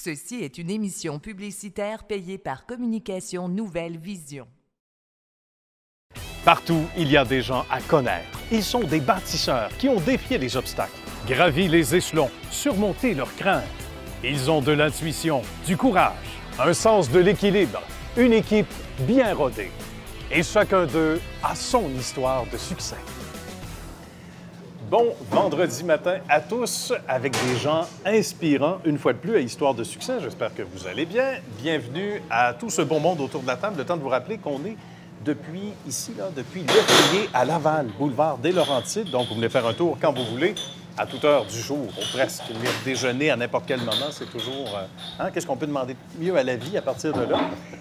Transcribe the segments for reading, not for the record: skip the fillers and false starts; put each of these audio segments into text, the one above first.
Ceci est une émission publicitaire payée par Communication Nouvelle Vision. Partout, il y a des gens à connaître. Ils sont des bâtisseurs qui ont défié les obstacles, gravi les échelons, surmonté leurs craintes. Ils ont de l'intuition, du courage, un sens de l'équilibre, une équipe bien rodée. Et chacun d'eux a son histoire de succès. Bon vendredi matin à tous avec des gens inspirants, une fois de plus, à Histoire de succès. J'espère que vous allez bien. Bienvenue à tout ce bon monde autour de la table. Le temps de vous rappeler qu'on est depuis l'étrier à Laval, boulevard des Laurentides. Donc, vous venez faire un tour quand vous voulez, à toute heure du jour, ou presque. Venir déjeuner à n'importe quel moment, c'est toujours... Qu'est-ce qu'on peut demander de mieux à la vie à partir de là?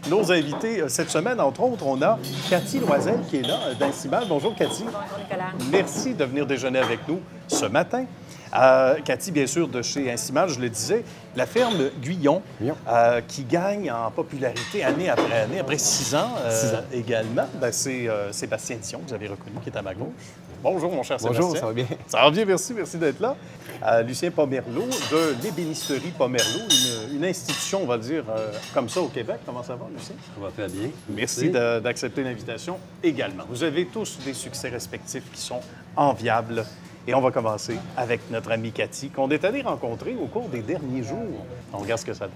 Nos invités cette semaine, entre autres, on a Cathy Loisel qui est là, d'Incimal. Bonjour, Cathy. Bonjour, Nicolas. Merci de venir déjeuner avec nous ce matin. Cathy, bien sûr, de chez Incimal, je le disais, la ferme Guyon, qui gagne en popularité année après 6 ans, également. Ben, c'est Sébastien Dion, que vous avez reconnu, qui est à ma gauche. Bonjour, mon cher Sébastien. Bonjour, ça va bien? Ça va bien, merci d'être là. Lucien Pomerleau, de l'ébénisterie Pomerleau, une institution, on va le dire, comme ça au Québec. Comment ça va, Lucien? Ça va très bien. Merci d'accepter l'invitation également. Vous avez tous des succès respectifs qui sont enviables. Et on va commencer avec notre amie Cathy, qu'on est allé rencontrer au cours des derniers jours. On regarde ce que ça donne.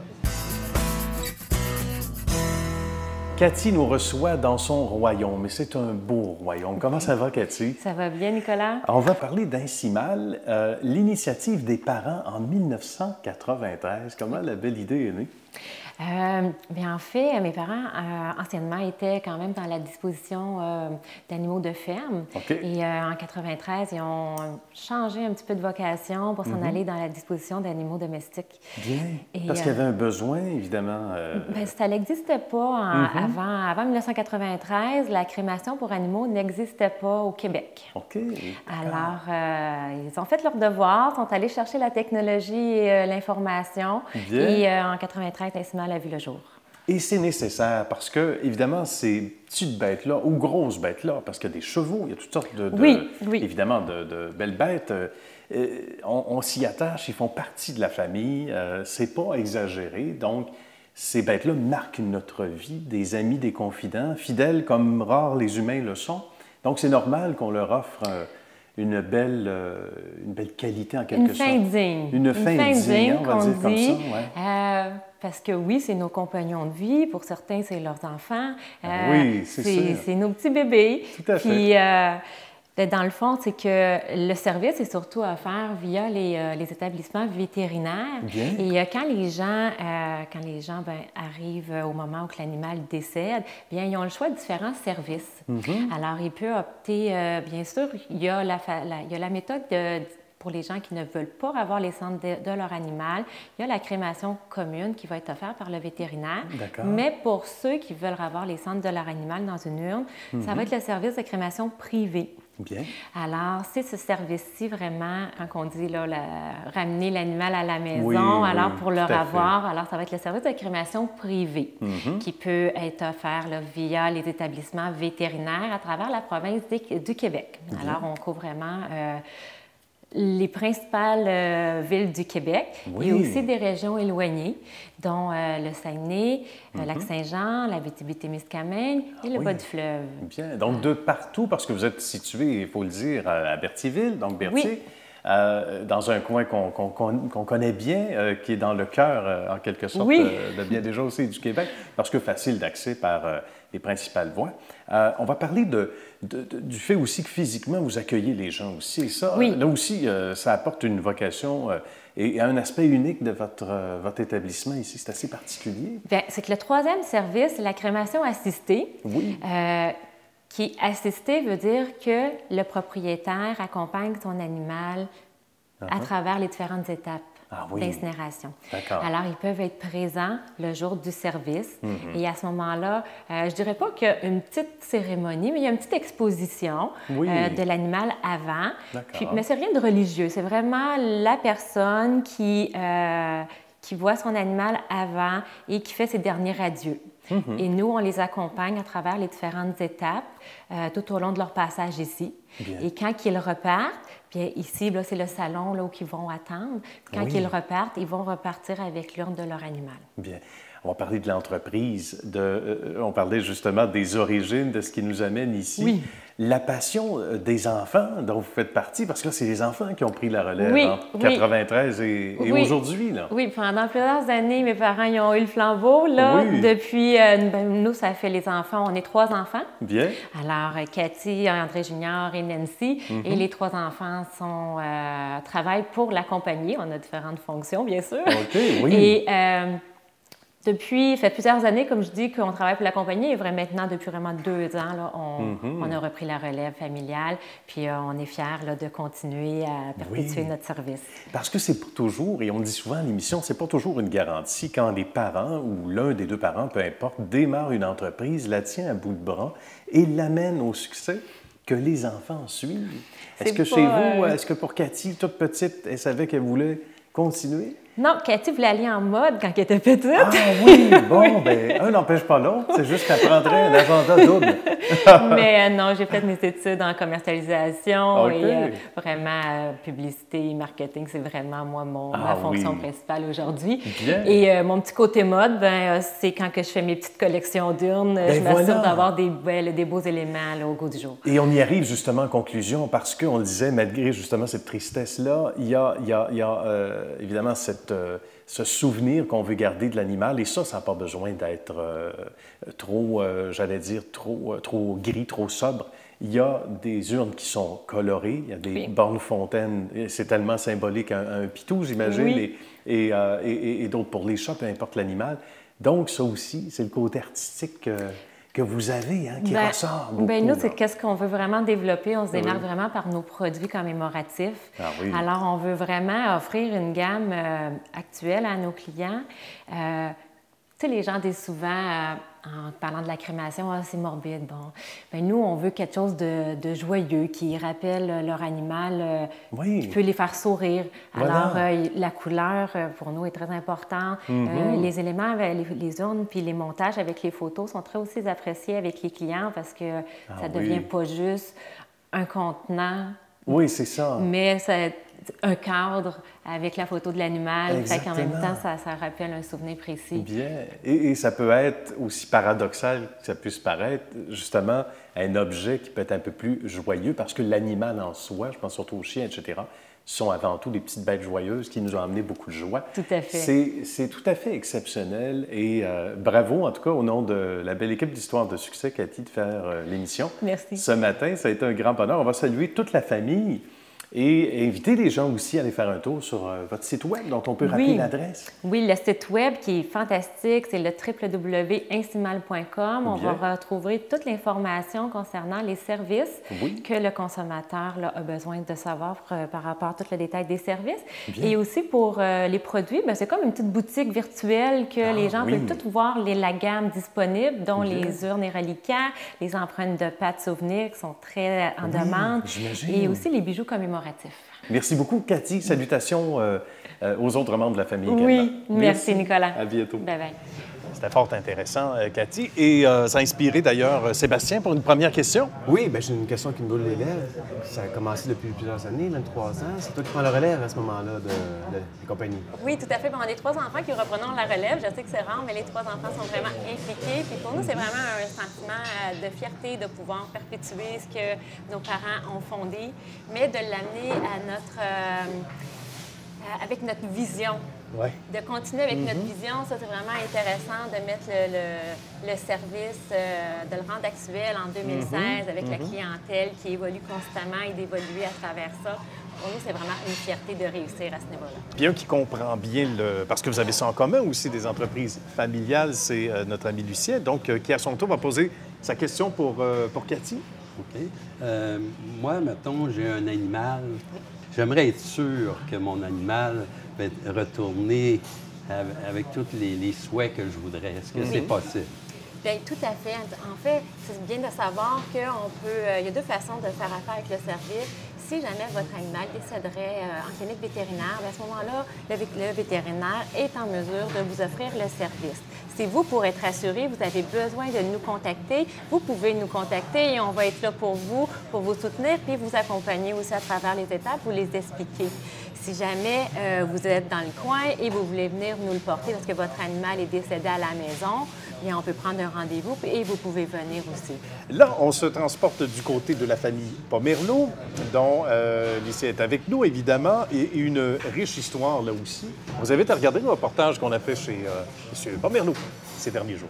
Cathy nous reçoit dans son royaume, et c'est un beau royaume. Comment ça va, Cathy? Ça va bien, Nicolas? On va parler d'Incimal, l'initiative des parents en 1993. Comment la belle idée est née? Bien, en fait, mes parents, anciennement, étaient quand même dans la disposition d'animaux de ferme. Okay. Et en 93, ils ont changé un petit peu de vocation pour s'en aller dans la disposition d'animaux domestiques. Bien. Parce qu'il y avait un besoin, évidemment. Bien, ça n'existait pas avant 1993. La crémation pour animaux n'existait pas au Québec. OK. Alors, ils ont fait leur devoir, sont allés chercher la technologie et l'information. Et en 93, Incimal a vu le jour. Et c'est nécessaire parce que, évidemment, ces petites bêtes-là, ou grosses bêtes-là, parce qu'il y a des chevaux, il y a toutes sortes évidemment, de belles bêtes, on s'y attache, ils font partie de la famille, c'est pas exagéré. Donc, ces bêtes-là marquent notre vie, des amis, des confidents, fidèles comme rares les humains le sont. Donc, c'est normal qu'on leur offre une belle qualité, en quelque sorte. Une fin digne, on va dire comme ça. Ouais. Parce que oui, c'est nos compagnons de vie. Pour certains, c'est leurs enfants. Oui, c'est nos petits bébés. Tout à fait. Puis, dans le fond, c'est que le service est surtout offert via les établissements vétérinaires. Bien. Et quand les gens arrivent au moment où l'animal décède, bien, ils ont le choix de différents services. Alors, ils peuvent opter, bien sûr, il y a la méthode pour les gens qui ne veulent pas avoir les cendres de leur animal, il y a la crémation commune qui va être offerte par le vétérinaire. Mais pour ceux qui veulent avoir les cendres de leur animal dans une urne, ça va être le service de crémation privée. Bien. Alors, c'est ce service-ci vraiment, quand on dit là, ramener l'animal à la maison, pour le revoir, alors ça va être le service de crémation privée qui peut être offert là, via les établissements vétérinaires à travers la province du Québec. Bien. Alors, on couvre vraiment les principales villes du Québec et aussi des régions éloignées, dont le Saguenay, Lac-Saint-Jean, la Abitibi-Témiscamingue et le bas du fleuve. Bien. Donc, de partout, parce que vous êtes situé, il faut le dire, à Berthierville, donc Berthier, dans un coin qu'on connaît bien, qui est dans le cœur, en quelque sorte, de bien des gens aussi du Québec, parce que facile d'accès par les principales voies. On va parler du fait aussi que physiquement, vous accueillez les gens aussi. Et ça, là aussi, ça apporte une vocation et un aspect unique de votre établissement ici. C'est assez particulier. Bien, c'est que le troisième service, la crémation assistée. Qui est assisté veut dire que le propriétaire accompagne son animal à travers les différentes étapes d'incinération. Alors, ils peuvent être présents le jour du service. Et à ce moment-là, je ne dirais pas qu'il y a une petite cérémonie, mais il y a une petite exposition de l'animal avant. Mais ce n'est rien de religieux. C'est vraiment la personne qui voit son animal avant et qui fait ses derniers adieux. Et nous, on les accompagne à travers les différentes étapes tout au long de leur passage ici. Bien. Et quand ils repartent, puis ici, c'est le salon là, où ils vont attendre. Quand ils repartent, ils vont repartir avec l'urne de leur animal. Bien. On va parler de l'entreprise. On parlait justement des origines, de ce qui nous amène ici. Oui. La passion des enfants dont vous faites partie, parce que là, c'est les enfants qui ont pris la relève en 93 et aujourd'hui. Là. Oui, pendant plusieurs années, mes parents ils ont eu le flambeau. Là, depuis, nous, ça fait les enfants. On est 3 enfants. Bien. Alors, Cathy, André Junior et Nancy. Et les 3 enfants travaillent pour la compagnie. On a différentes fonctions, bien sûr. OK, oui. Et depuis, ça fait plusieurs années, comme je dis, qu'on travaille pour la compagnie. Et maintenant, depuis vraiment 2 ans, là, on a repris la relève familiale. Puis on est fiers là, de continuer à perpétuer notre service. Parce que c'est pas toujours, et on le dit souvent à l'émission, c'est pas toujours une garantie quand les parents ou l'un des 2 parents, peu importe, démarre une entreprise, la tient à bout de bras et l'amène au succès que les enfants suivent. Est-ce que chez vous, est-ce que pour Cathy, toute petite, elle savait qu'elle voulait continuer? Non, Cathy voulait aller en mode quand elle était petite. Ah oui, bon, bien, un n'empêche pas l'autre. C'est juste qu'elle prendrait un agenda double. Mais non, j'ai fait mes études en commercialisation et vraiment publicité, marketing, c'est vraiment moi ma fonction principale aujourd'hui. Et mon petit côté mode, c'est quand que je fais mes petites collections d'urnes, je m'assure d'avoir des beaux éléments là, au goût du jour. Et on y arrive justement en conclusion parce qu'on le disait, malgré justement cette tristesse-là, il y a évidemment ce souvenir qu'on veut garder de l'animal, et ça n'a pas besoin d'être trop gris, trop sobre. Il y a des urnes qui sont colorées, il y a des bornes fontaines, c'est tellement symbolique, un pitou, j'imagine, et d'autres pour les chats, peu importe l'animal. Donc, ça aussi, c'est le côté artistique que vous avez, qui ressort beaucoup. Nous, c'est qu'est-ce qu'on veut vraiment développer. On se démarque vraiment par nos produits commémoratifs. Alors, on veut vraiment offrir une gamme actuelle à nos clients. Tu sais, les gens disent souvent, en parlant de la crémation, c'est morbide. Bon, nous, on veut quelque chose de joyeux qui rappelle leur animal, qui peut les faire sourire. Alors, la couleur, pour nous, est très importante. Les éléments, les urnes puis les montages avec les photos sont très aussi appréciés avec les clients parce que ça ne devient pas juste un contenant. Oui, c'est ça. Mais c'est un cadre avec la photo de l'animal. Fait qu'en même temps, ça rappelle un souvenir précis. Bien. Et ça peut être aussi paradoxal que ça puisse paraître, justement, un objet qui peut être un peu plus joyeux parce que l'animal en soi, je pense surtout aux chiens, etc., sont avant tout des petites bêtes joyeuses qui nous ont amené beaucoup de joie. Tout à fait. C'est tout à fait exceptionnel et bravo, en tout cas, au nom de la belle équipe d'Histoire de succès, Cathy, de faire l'émission. Merci. Ce matin, ça a été un grand bonheur. On va saluer toute la famille et inviter les gens aussi à aller faire un tour sur votre site web, dont on peut rappeler l'adresse. Oui, le site web qui est fantastique, c'est le www.instimal.com. On va retrouver toute l'information concernant les services que le consommateur a besoin de savoir par rapport à tout le détail des services. Et aussi pour les produits, c'est comme une petite boutique virtuelle que les gens peuvent tout voir la gamme disponible, dont les urnes et reliquats, les empreintes de pattes souvenirs qui sont très en demande, et aussi les bijoux commémoratifs. Merci beaucoup, Cathy. Salutations aux autres membres de la famille également. Oui, merci Nicolas. À bientôt. Bye-bye. C'était fort intéressant, Cathy. Et ça a inspiré d'ailleurs Sébastien pour une première question. Oui, j'ai une question qui me brûle les lèvres. Ça a commencé depuis plusieurs années, 23 ans. C'est toi qui prends le relève à ce moment-là des compagnies. Oui, tout à fait. On a 3 enfants qui reprenons la relève. Je sais que c'est rare, mais les 3 enfants sont vraiment impliqués. Puis pour nous, c'est vraiment un sentiment de fierté de pouvoir perpétuer ce que nos parents ont fondé, mais de l'amener à avec notre vision. De continuer avec notre vision, ça c'est vraiment intéressant de mettre le service, de le rendre actuel en 2016 avec la clientèle qui évolue constamment et d'évoluer à travers ça. Pour nous, c'est vraiment une fierté de réussir à ce niveau-là. Puis un qui comprend bien, parce que vous avez ça en commun aussi, des entreprises familiales, c'est notre ami Lucien, donc qui à son tour va poser sa question pour Cathy. OK. Moi, mettons, j'ai un animal. J'aimerais être sûr que mon animal va retourner avec tous les souhaits que je voudrais. Est-ce que c'est possible? Bien, tout à fait. En fait, c'est bien de savoir qu'on peut... il y a 2 façons de faire affaire avec le service. Si jamais votre animal décéderait en clinique vétérinaire, à ce moment-là, le vétérinaire est en mesure de vous offrir le service. Si vous, pour être assuré, vous avez besoin de nous contacter, vous pouvez nous contacter et on va être là pour vous soutenir, puis vous accompagner aussi à travers les étapes, vous les expliquer. Si jamais vous êtes dans le coin et vous voulez venir nous le porter parce que votre animal est décédé à la maison, bien, on peut prendre un rendez-vous et vous pouvez venir aussi. Là, on se transporte du côté de la famille Pomerleau, dont Lucie est avec nous, évidemment, et une riche histoire là aussi. On vous invite à regarder le reportage qu'on a fait chez M. Pomerleau ces derniers jours.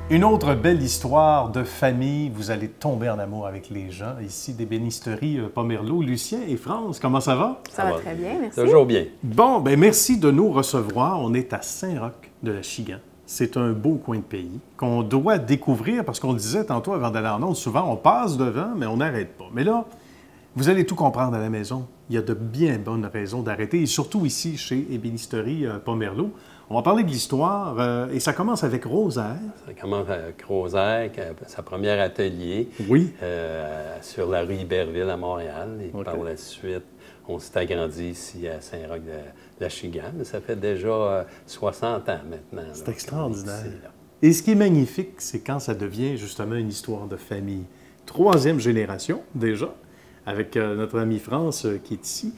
Une autre belle histoire de famille. Vous allez tomber en amour avec les gens ici d'ébénisterie Pomerleau. Lucien et France, comment ça va? Ça va très bien, merci. Toujours bien. Bon, bien merci de nous recevoir. On est à Saint-Roch de la Chigan. C'est un beau coin de pays qu'on doit découvrir parce qu'on le disait tantôt avant d'aller en onde, souvent on passe devant, mais on n'arrête pas. Mais là, vous allez tout comprendre à la maison. Il y a de bien bonnes raisons d'arrêter, et surtout ici chez ébénisterie Pomerleau. On va parler de l'histoire et ça commence avec Rosaire. Ça commence avec Rosaire, sa première atelier Oui. sur la rue Iberville à Montréal. Et par la suite, on s'est agrandi ici à Saint-Roch de la Chigan. Ça fait déjà 60 ans maintenant. C'est extraordinaire. Et ce qui est magnifique, c'est quand ça devient justement une histoire de famille. 3e génération déjà, avec notre amie France qui est ici.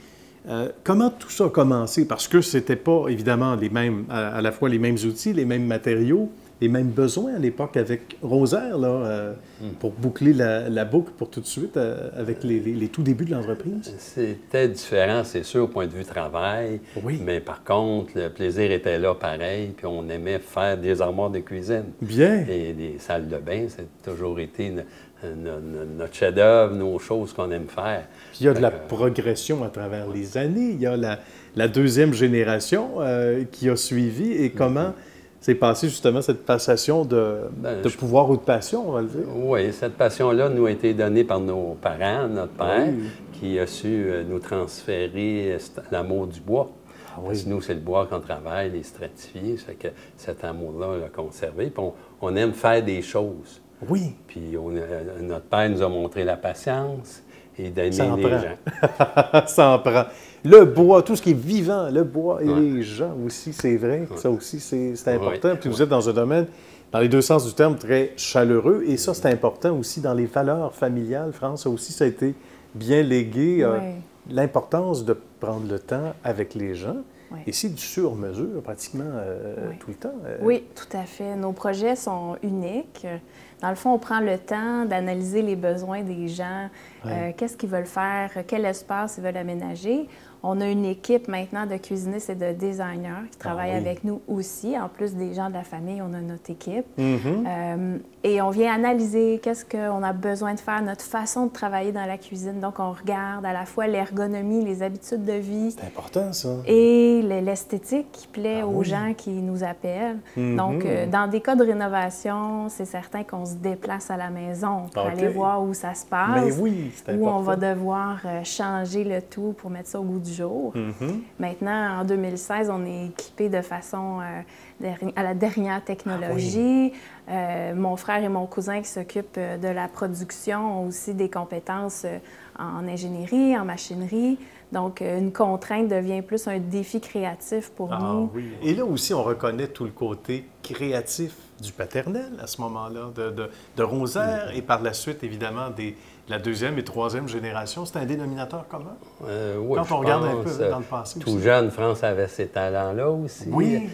Comment tout ça a commencé? Parce que c'était pas, évidemment, les mêmes, à la fois les mêmes outils, les mêmes matériaux, les mêmes besoins à l'époque avec Rosaire, là, pour boucler la boucle pour tout de suite, avec les tout débuts de l'entreprise. C'était différent, c'est sûr, au point de vue travail. Oui. Mais par contre, le plaisir était là pareil, puis on aimait faire des armoires de cuisine. Bien. Et des salles de bain, ça a toujours été notre chef-d'œuvre, nos choses qu'on aime faire. Puis il y a de la progression à travers les années. Il y a la 2e génération qui a suivi. Et comment s'est passée justement cette passation de pouvoir ou de passion, on va le dire? Oui, cette passion-là nous a été donnée par nos parents, notre père, qui a su nous transférer l'amour du bois. Parce que nous, c'est le bois qu'on travaille, les stratifiés. Ça fait que cet amour-là, on l'a conservé. Puis on aime faire des choses. Oui. Puis notre père nous a montré la patience et d'aimer les gens. Ça en prend. Le bois, tout ce qui est vivant, le bois et les gens aussi, c'est vrai. Ça aussi, c'est important. Puis vous êtes dans un domaine, dans les deux sens du terme, très chaleureux. Et ça, c'est important aussi dans les valeurs familiales. France, ça aussi, ça a été bien légué. L'importance de prendre le temps avec les gens. Oui. Et c'est du sur-mesure pratiquement tout le temps. Oui, tout à fait. Nos projets sont uniques. Dans le fond, on prend le temps d'analyser les besoins des gens, qu'est-ce qu'ils veulent faire, quel espace ils veulent aménager. On a une équipe maintenant de cuisinistes et de designers qui travaillent avec nous aussi. En plus des gens de la famille, on a notre équipe. Et on vient analyser qu'est-ce qu'on a besoin de faire, notre façon de travailler dans la cuisine. Donc, on regarde à la fois l'ergonomie, les habitudes de vie. C'est important, ça. Et l'esthétique qui plaît aux gens qui nous appellent. Donc, dans des cas de rénovation, c'est certain qu'on se déplace à la maison pour aller voir où ça se passe. Mais oui, c'est important. Où on va devoir changer le tout pour mettre ça au goût du jour. Maintenant, en 2016, on est équipé de façon à la dernière technologie. Mon frère et mon cousin qui s'occupent de la production ont aussi des compétences en ingénierie, en machinerie. Donc, une contrainte devient plus un défi créatif pour nous. Oui. Et là aussi, on reconnaît tout le côté créatif du paternel à ce moment-là, de Rosaire, et par la suite, évidemment, la 2e et 3e génération. C'est un dénominateur commun? Oui, quand on regarde un peu dans le passé tout aussi. jeune, France avait ces talents-là aussi. Oui.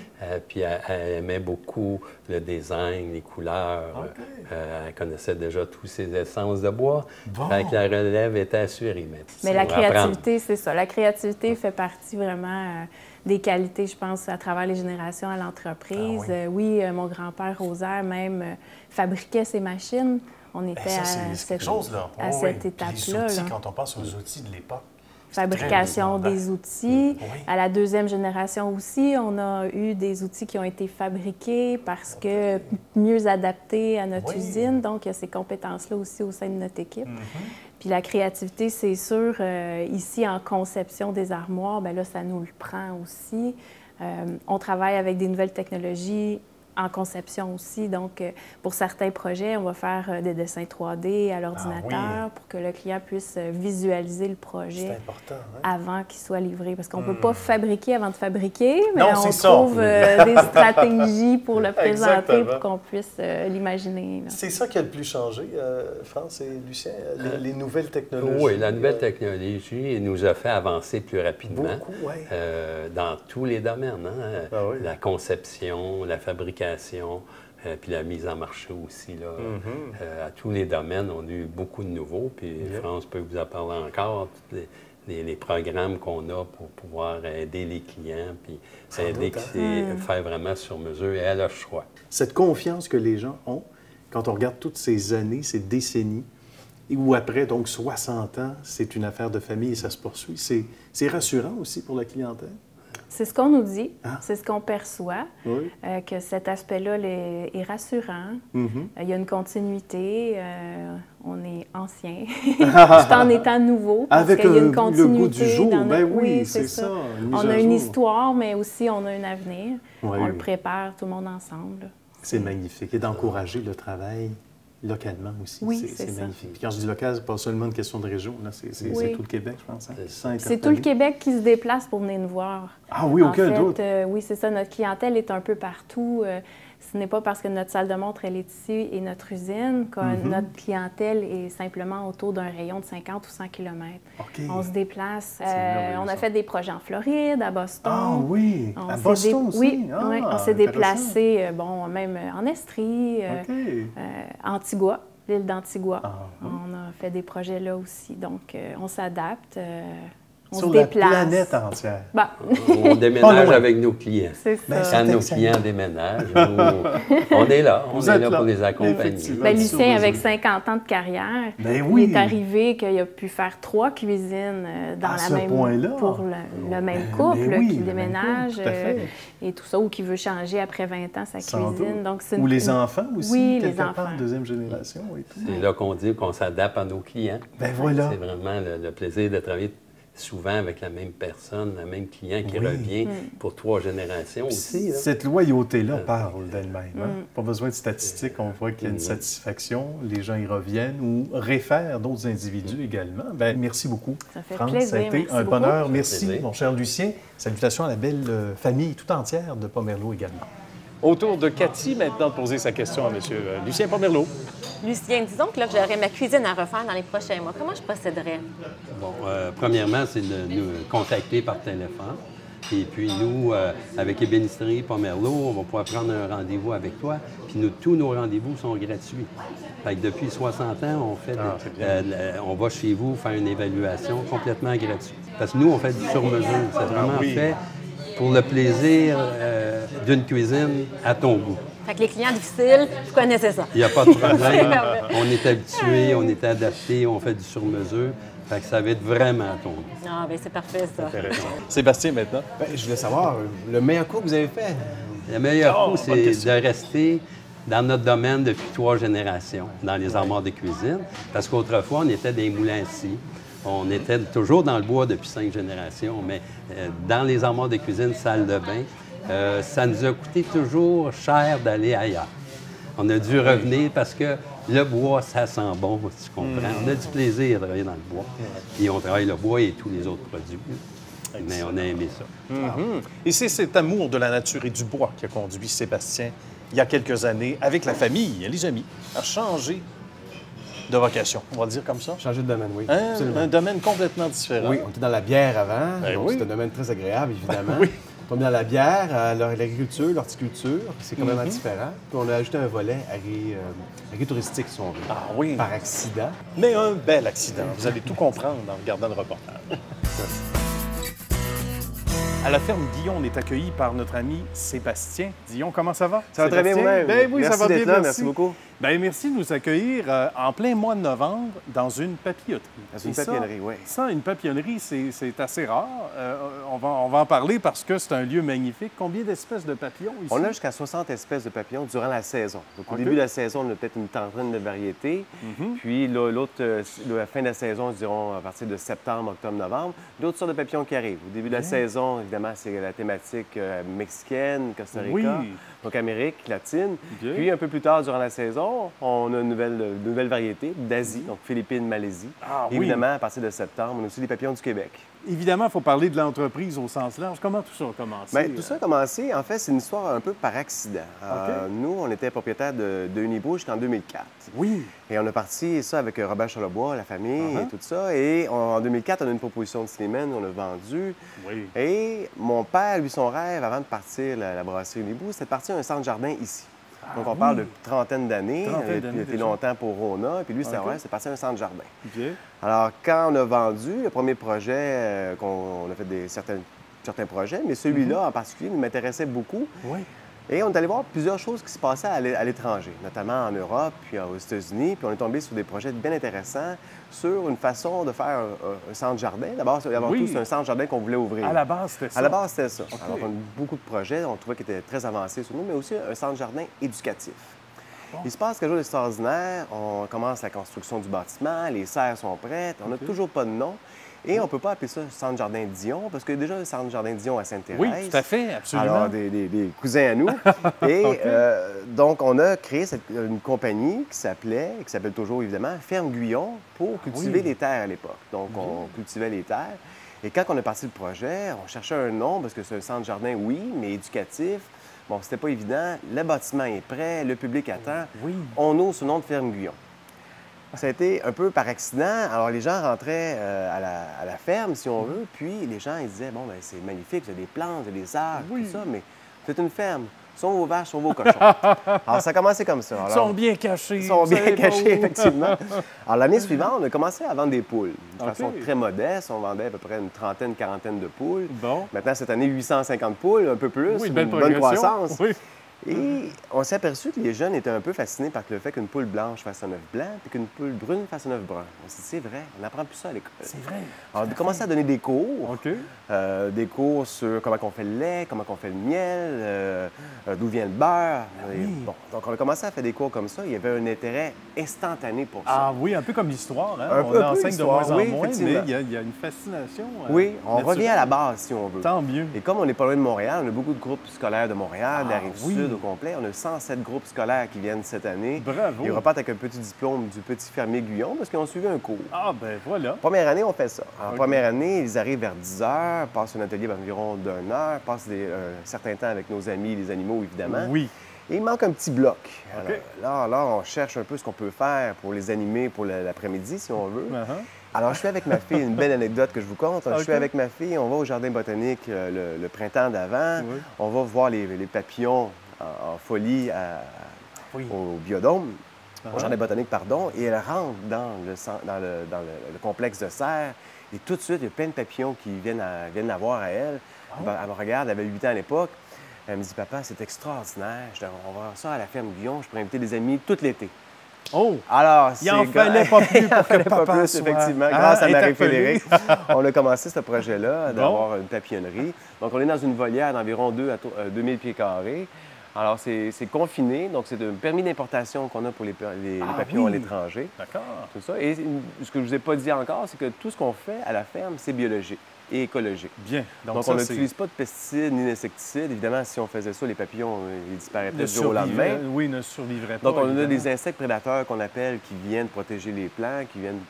Puis elle aimait beaucoup le design, les couleurs. Elle connaissait déjà toutes ses essences de bois. Fait que la relève était assurée. Mais la créativité, c'est ça. La créativité fait partie vraiment des qualités, je pense, à travers les générations à l'entreprise. Oui, mon grand-père Rosaire même fabriquait ses machines. On était à cette étape-là. Les outils, quand on pense aux outils de l'époque. Fabrication des outils. À la 2e génération aussi, on a eu des outils qui ont été fabriqués parce que mieux adaptés à notre usine. Donc, il y a ces compétences-là aussi au sein de notre équipe. Puis la créativité, c'est sûr, ici, en conception des armoires, bien là, ça nous le prend aussi. On travaille avec des nouvelles technologies en conception aussi. Donc, pour certains projets, on va faire des dessins 3D à l'ordinateur pour que le client puisse visualiser le projet avant qu'il soit livré. Parce qu'on ne peut pas fabriquer avant de fabriquer, mais on trouve des stratégies pour le présenter pour qu'on puisse l'imaginer. C'est ça qui a le plus changé, France et Lucien, les nouvelles technologies. Oui, la nouvelle technologie nous a fait avancer plus rapidement. Beaucoup, dans tous les domaines. La conception, la fabrication, puis la mise en marché aussi. Là, à tous les domaines, on a eu beaucoup de nouveaux. Puis France peut vous en parler encore. Les programmes qu'on a pour pouvoir aider les clients, puis aider faire vraiment sur mesure et à leur choix. Cette confiance que les gens ont, quand on regarde toutes ces années, ces décennies, ou après, donc 60 ans, c'est une affaire de famille et ça se poursuit. C'est rassurant aussi pour la clientèle? C'est ce qu'on nous dit, c'est ce qu'on perçoit, que cet aspect-là est rassurant. Il y a une continuité, on est ancien, tout en étant nouveau, parce qu'il y a une continuité. Le goût du jour, oui, c'est ça. On a une histoire, mais aussi on a un avenir. On le prépare tout le monde ensemble. C'est magnifique. Et d'encourager le travail localement aussi. Oui, c'est magnifique. Puis quand je dis local, c'est pas seulement une question de région, c'est tout le Québec, je pense. C'est tout le Québec qui se déplace pour venir nous voir. Ah oui, aucun doute. Oui, c'est ça. Notre clientèle est un peu partout. Ce n'est pas parce que notre salle de montre, elle est ici et notre usine que notre clientèle est simplement autour d'un rayon de 50 ou 100 km. On se déplace. On a fait des projets en Floride, à Boston. Ah oui, à Boston aussi? Oui, on s'est déplacé, même en Estrie, Antigua, l'île d'Antigua. On a fait des projets là aussi. Donc, on s'adapte. On sur se déplace. La planète entière. On déménage avec nos clients. C'est ça. Quand nos clients déménagent, on est là. On est là pour les accompagner. Lucien, avec 50 ans de carrière, il est arrivé qu'il a pu faire 3 cuisines dans la même pour le même couple qui déménage et tout ça, ou qui veut changer après 20 ans sa cuisine. Donc, ou les enfants aussi, oui, les enfants. Deuxième génération. C'est là qu'on dit qu'on s'adapte à nos clients. Voilà. C'est vraiment le plaisir de travailler souvent avec la même personne, le même client qui revient pour 3 générations aussi. Là. Cette loyauté-là parle d'elle-même. Pas besoin de statistiques, on voit qu'il y a une satisfaction, les gens y reviennent ou réfèrent d'autres individus également. Merci beaucoup, ça fait France. plaisir. Ça a été merci un beaucoup. bonheur. Merci, mon cher Lucien. Salutations à la belle famille tout entière de Pomerleau également. Au tour de Cathy, maintenant, de poser sa question à M. Lucien Pomerleau. Lucien, disons que là, j'aurais ma cuisine à refaire dans les prochains mois. Comment je procéderais? Bon, premièrement, c'est de nous contacter par téléphone. Et puis, nous, avec Ébénisterie Pomerleau, on va pouvoir prendre un rendez-vous avec toi. Puis, tous nos rendez-vous sont gratuits. Fait que depuis 60 ans, on va chez vous faire une évaluation complètement gratuite. Parce que nous, on fait du sur-mesure. C'est vraiment fait pour le plaisir d'une cuisine à ton goût. Fait que les clients difficiles, vous connaissez ça. Il n'y a pas de problème. On est habitué, on est adapté, on fait du sur-mesure. Fait que ça va être vraiment à ton goût. Ah, bien, c'est parfait, ça. Sébastien, maintenant. Je voulais savoir, le meilleur coup que vous avez fait? Le meilleur coup, c'est de rester dans notre domaine depuis 3 générations, dans les armoires de cuisine. Parce qu'autrefois, on était des moulins à scie. On était toujours dans le bois depuis 5 générations, mais dans les armoires de cuisine, salle de bain, ça nous a coûté toujours cher d'aller ailleurs. On a dû revenir parce que le bois, ça sent bon, tu comprends. On a du plaisir à travailler dans le bois. Et on travaille le bois et tous les autres produits. Mais on a aimé ça. Et c'est cet amour de la nature et du bois qui a conduit Sébastien, il y a quelques années, avec la famille, les amis, à changer de vocation, on va le dire comme ça. Changer de domaine, oui. Un domaine complètement différent. Oui, on était dans la bière avant, donc c'est un domaine très agréable, évidemment. On est dans la bière, l'agriculture, l'horticulture, c'est complètement différent. Puis on a ajouté un volet agritouristique, si on veut. Ah oui. Par accident. Mais un bel accident. Vous allez tout comprendre en regardant le reportage. À la ferme Dion, on est accueilli par notre ami Sébastien. Dion, comment ça va? Ça va très bien vous-même. Ben oui, merci ça va d'être bien, là, merci beaucoup. Bien, merci de nous accueillir en plein mois de novembre dans une papilloterie. Dans une papillonnerie, oui. Ça, une papillonnerie, c'est assez rare. On va en parler parce que c'est un lieu magnifique. Combien d'espèces de papillons ici? On a jusqu'à 60 espèces de papillons durant la saison. Donc, au début de la saison, on a peut-être une trentaine de variétés. Puis, la fin de la saison, disons à partir de septembre, octobre, novembre, d'autres sortes de papillons qui arrivent. Au début de la saison, évidemment, c'est la thématique mexicaine, Costa Rica, donc Amérique latine. Puis, un peu plus tard, durant la saison, on a une nouvelle variété d'Asie, donc Philippines, Malaisie. Évidemment, à partir de septembre, on a aussi des papillons du Québec. Évidemment, il faut parler de l'entreprise au sens large. Comment tout ça a commencé? Bien, tout ça a commencé, en fait, c'est une histoire un peu par accident. Nous, on était propriétaires de Unibo jusqu'en 2004. Oui. Et on a parti ça avec Robert Charlebois, la famille et tout ça. Et en 2004, on a eu une proposition de cinéma, on l'a vendue. Oui. Et mon père, lui, son rêve, avant de partir la brasserie Unibo, c'était de partir un centre-jardin ici. Donc, on parle de trentaine d'années. Il a été longtemps pour Rona. Et puis lui, c'est passé un centre-jardin. Alors, quand on a vendu, le premier projet, on a fait certains projets, mais celui-là en particulier nous m'intéressait beaucoup. Oui. Et on est allé voir plusieurs choses qui se passaient à l'étranger, notamment en Europe, puis aux États-Unis. Puis on est tombé sur des projets bien intéressants sur une façon de faire un centre-jardin. D'abord, avant tout, c'est un centre-jardin qu'on voulait ouvrir. À la base, c'était ça? À la base, c'était ça. Alors, on a eu beaucoup de projets, on trouvait qu'ils étaient très avancés sur nous, mais aussi un centre-jardin éducatif. Il se passe quelque chose d'extraordinaire. On commence la construction du bâtiment, les serres sont prêtes, on n'a toujours pas de nom. Et on ne peut pas appeler ça Centre-Jardin Dion, parce qu'il y a déjà le Centre-Jardin Dion à Sainte-Thérèse. Oui, tout à fait, absolument. Alors, des cousins à nous. Et donc, on a créé une compagnie qui s'appelle toujours, évidemment, Ferme Guyon, pour cultiver les terres à l'époque. Donc, on cultivait les terres. Et quand on a parti le projet, on cherchait un nom, parce que c'est un centre-jardin, oui, mais éducatif. Bon, c'était pas évident. Le bâtiment est prêt, le public attend. On ouvre ce nom de Ferme Guyon. Ça a été un peu par accident. Alors, les gens rentraient à la ferme, si on veut, puis les gens, ils disaient, bon, bien, c'est magnifique, il y a des plantes, il y a des arbres, tout ça, mais c'est une ferme. Sont vos vaches, sont vos cochons. Alors, ça a commencé comme ça. Ils sont bien cachés. Ils sont bien cachés, effectivement. Alors, l'année suivante, on a commencé à vendre des poules de façon très modeste. On vendait à peu près une trentaine, quarantaine de poules. Maintenant, cette année, 850 poules, un peu plus, une bonne croissance. Et on s'est aperçu que les jeunes étaient un peu fascinés par le fait qu'une poule blanche fasse un œuf blanc et qu'une poule brune fasse un œuf brun. On s'est dit, c'est vrai, on n'apprend plus ça à l'école. C'est vrai. Alors, on a commencé à donner des cours. Des cours sur comment on fait le lait, comment on fait le miel, d'où vient le beurre. Donc, on a commencé à faire des cours comme ça. Il y avait un intérêt instantané pour ça. Ah oui, un peu comme l'histoire. Hein? On enseigne de moins en moins, mais il y a une fascination. Oui, on revient à la base, si on veut. Tant mieux. Et comme on n'est pas loin de Montréal, on a beaucoup de groupes scolaires de Montréal, de la Rive-Sud au complet. On a 107 groupes scolaires qui viennent cette année. Bravo! Ils repartent avec un petit diplôme du petit fermier Guyon parce qu'ils ont suivi un cours. Ah, ben voilà. Première année, on fait ça. En première année, ils arrivent vers 10 heures, passent un atelier d'environ d'1 heure, passent un certain temps avec nos amis, les animaux, évidemment. Oui. Et il manque un petit bloc. Alors, on cherche un peu ce qu'on peut faire pour les animer pour l'après-midi, si on veut. Alors, je suis avec ma fille, une belle anecdote que je vous conte. Je suis avec ma fille, on va au jardin botanique le printemps d'avant. On va voir les papillons en folie au biodôme, au jardin botanique, pardon, et elle rentre dans le complexe de serre. Et tout de suite, il y a plein de papillons qui viennent la voir à elle. Elle me regarde, elle avait 8 ans à l'époque. Elle me dit, papa, c'est extraordinaire. Je dis, on va voir ça à la ferme Guyon. Je pourrais inviter des amis tout l'été. Oh! Alors, il n'en fallait pas plus pour que papa soit... effectivement. Grâce à Marie-Frédéric, on a commencé ce projet-là d'avoir une papillonnerie. Donc, on est dans une volière d'environ 2000 pieds carrés. Alors, c'est confiné. Donc, c'est un permis d'importation qu'on a pour les papillons à l'étranger. D'accord. Tout ça. Et ce que je ne vous ai pas dit encore, c'est que tout ce qu'on fait à la ferme, c'est biologique et écologique. Bien. Donc on n'utilise pas de pesticides ni d'insecticides. Évidemment, si on faisait ça, les papillons, ils disparaîtraient du jour au lendemain. Oui, ne survivraient pas. Donc, on a des insectes prédateurs qu'on appelle qui viennent protéger les plants, qui viennent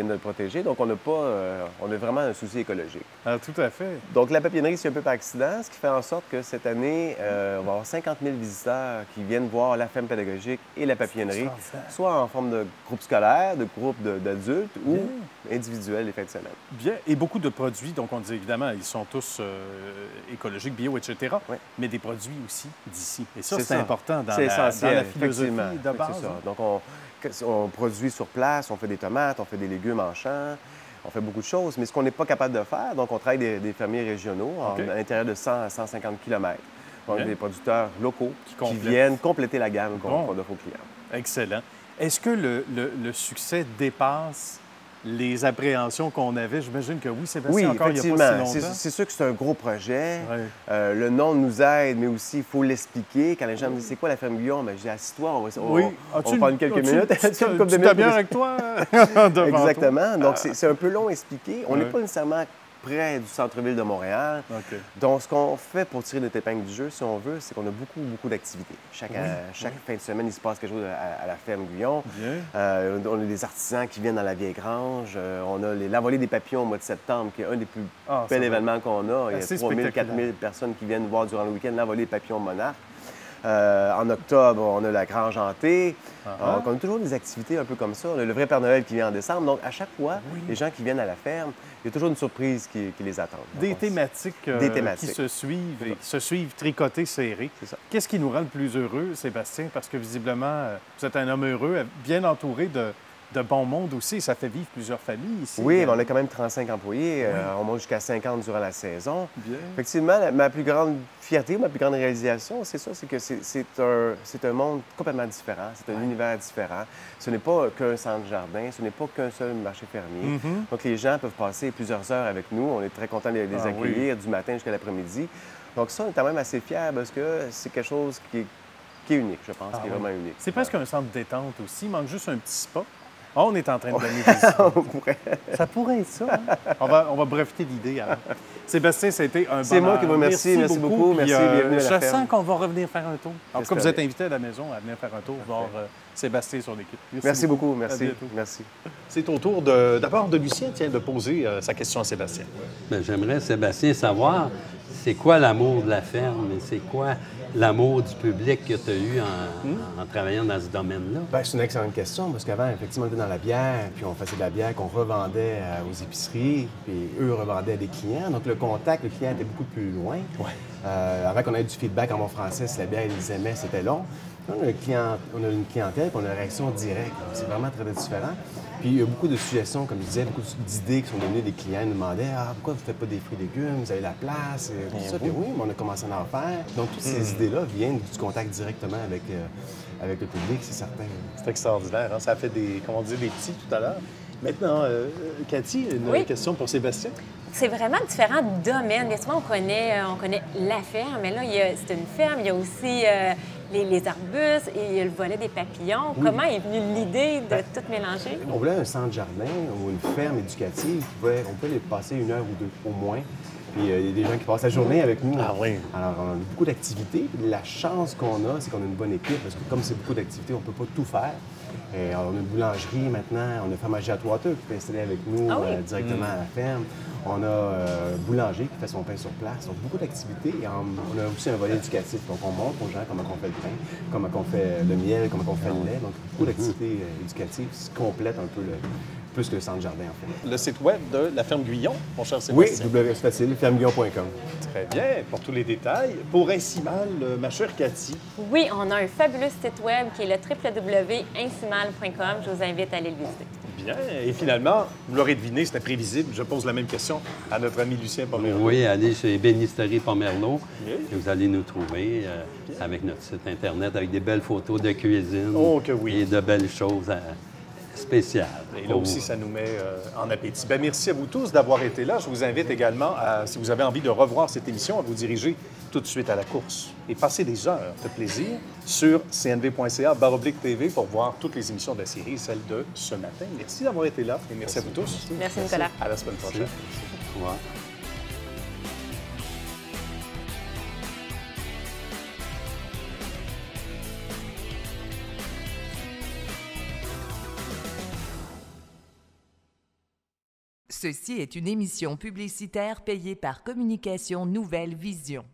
de le protéger. Donc, on a vraiment un souci écologique. Ah, tout à fait. Donc, la papillonnerie, c'est un peu par accident, ce qui fait en sorte que cette année, on va avoir 50 000 visiteurs qui viennent voir la ferme pédagogique et la papillonnerie, soit en forme de groupe scolaire, de groupe d'adultes ou individuels les fins de semaine. Bien. Et beaucoup de produits, donc on dit évidemment, ils sont tous écologiques, bio, etc., mais des produits aussi d'ici. Et ça, c'est important dans la philosophie de base. C'est ça. Donc, on produit sur place, on fait des tomates, on fait des légumes en champ, on fait beaucoup de choses. Mais ce qu'on n'est pas capable de faire, donc on travaille des fermiers régionaux à l'intérieur de 100 à 150 km. Donc, des producteurs locaux qui viennent compléter la gamme qu'on offre aux clients. Excellent. Est-ce que le succès dépasse les appréhensions qu'on avait? J'imagine que oui, Sébastien, oui, encore il n'y a pas si longtemps. C'est sûr que c'est un gros projet. Ouais. Le nom nous aide, mais aussi, il faut l'expliquer. Quand les gens me disent « C'est quoi la ferme Guyon? » je dis « Assis-toi, on va prendre quelques minutes. » Tu t'as bien avec toi? Exactement. Donc, c'est un peu long à expliquer. On n'est pas nécessairement près du centre-ville de Montréal. Okay. Donc, ce qu'on fait pour tirer notre épingle du jeu, si on veut, c'est qu'on a beaucoup d'activités. Chaque fin de semaine, il se passe quelque chose à la ferme Guyon. On a des artisans qui viennent dans la vieille grange. On a l'envolée des papillons au mois de septembre, qui est un des plus bels événements qu'on a. Il y a 3 000, 4 000 personnes qui viennent voir durant le week-end l'envolée des papillons monarques. En octobre, on a la grange hantée. Donc, on a toujours des activités un peu comme ça. On a le vrai Père Noël qui vient en décembre. Donc, à chaque fois, les gens qui viennent à la ferme, il y a toujours une surprise qui les attend. Des thématiques qui se suivent, tricotées, serrées. C'est ça. Qu'est-ce qui nous rend le plus heureux, Sébastien? Parce que visiblement, vous êtes un homme heureux, bien entouré de bon monde aussi. Ça fait vivre plusieurs familles ici. Oui, on a quand même 35 employés. On monte jusqu'à 50 durant la saison. Bien. Effectivement, ma plus grande fierté, ma plus grande réalisation, c'est ça, c'est que c'est un monde complètement différent. C'est un univers différent. Ce n'est pas qu'un centre-jardin, ce n'est pas qu'un seul marché fermier. Donc, les gens peuvent passer plusieurs heures avec nous. On est très contents de les accueillir du matin jusqu'à l'après-midi. Donc, ça, on est quand même assez fiers parce que c'est quelque chose qui est unique, je pense, qui est vraiment unique. C'est presque un centre détente aussi. Il manque juste un petit spa. On est en train de donner des idées. Ça pourrait être ça. Hein? On va breveter l'idée. Alors. Sébastien, ça a été un bon C'est moi qui vous remercie. Merci beaucoup. Merci, bienvenue à la ferme. Je sens qu'on va revenir faire un tour. En tout cas, vous êtes invité à la maison à venir faire un tour, voir Sébastien sur l'équipe. Merci beaucoup. Merci. Merci. C'est au tour d'abord de Lucien, de poser sa question à Sébastien. J'aimerais, Sébastien, savoir c'est quoi l'amour de la ferme et c'est quoi l'amour du public que tu as eu en travaillant dans ce domaine-là? Bien, c'est une excellente question, parce qu'avant, effectivement, on était dans la bière, puis on faisait de la bière qu'on revendait aux épiceries, puis eux revendaient à des clients. Donc, le contact, le client était beaucoup plus loin. Avant qu'on ait du feedback en bon français, si la bière, ils aimaient, c'était long. On a une clientèle, puis on a une réaction directe. C'est vraiment très, très différent. Puis il y a beaucoup de suggestions, comme je disais, beaucoup d'idées qui sont données des clients. Ils nous demandaient « Ah, pourquoi vous ne faites pas des fruits et légumes? Vous avez la place? » et tout ça. Puis oui, mais on a commencé à en faire. Donc, toutes ces idées-là viennent du contact directement avec le public, c'est certain. C'est extraordinaire. Hein? Ça a fait comme on disait, des petits tout à l'heure. Maintenant, Cathy, une question pour Sébastien. C'est vraiment différents domaines. Bien souvent, on connaît la ferme, mais là, c'est une ferme. Il y a aussi les arbustes et il y a le volet des papillons. Oui. Comment est venue l'idée de tout mélanger? On voulait un centre-jardin ou une ferme éducative. On peut les passer 1 heure ou 2 au moins. Puis il y a des gens qui passent la journée avec nous. Ah oui. Alors, on a beaucoup d'activités. La chance qu'on a, c'est qu'on a une bonne équipe, parce que comme c'est beaucoup d'activités, on ne peut pas tout faire. Et on a une boulangerie maintenant, on a Fromage à Toiteux qui peut installer avec nous directement à la ferme. On a boulanger qui fait son pain sur place. Donc, beaucoup d'activités. Et on a aussi un volet éducatif. Donc, on montre aux gens comment on fait le pain, comment on fait le miel, comment on fait le lait. Donc, beaucoup d'activités éducatives qui complètent un peu plus que le centre-jardin, en fait. Le site web de la ferme Guyon, mon cher Sébastien. Oui, c'est facile, fermeguyon.com. Très bien, pour tous les détails. Pour Incimal, ma chère Cathy. Oui, on a un fabuleux site web qui est le www.incimal.com. Je vous invite à aller le visiter. Bien. Et finalement, vous l'aurez deviné, c'était prévisible. Je pose la même question à notre ami Lucien Pomerleau. Oui, allez chez Bénisterie Pomerleau et vous allez nous trouver avec notre site Internet, avec des belles photos de cuisine et de belles choses spéciales. Et là aussi, ça nous met en appétit. Bien, merci à vous tous d'avoir été là. Je vous invite également, si vous avez envie de revoir cette émission, à vous diriger tout de suite à la course et passer des heures de plaisir sur cnv.ca/TV pour voir toutes les émissions de la série, celle de ce matin. Merci d'avoir été là et merci à vous tous. Merci, Nicolas. À la semaine prochaine. Au revoir. Ceci est une émission publicitaire payée par Communication Nouvelle Vision.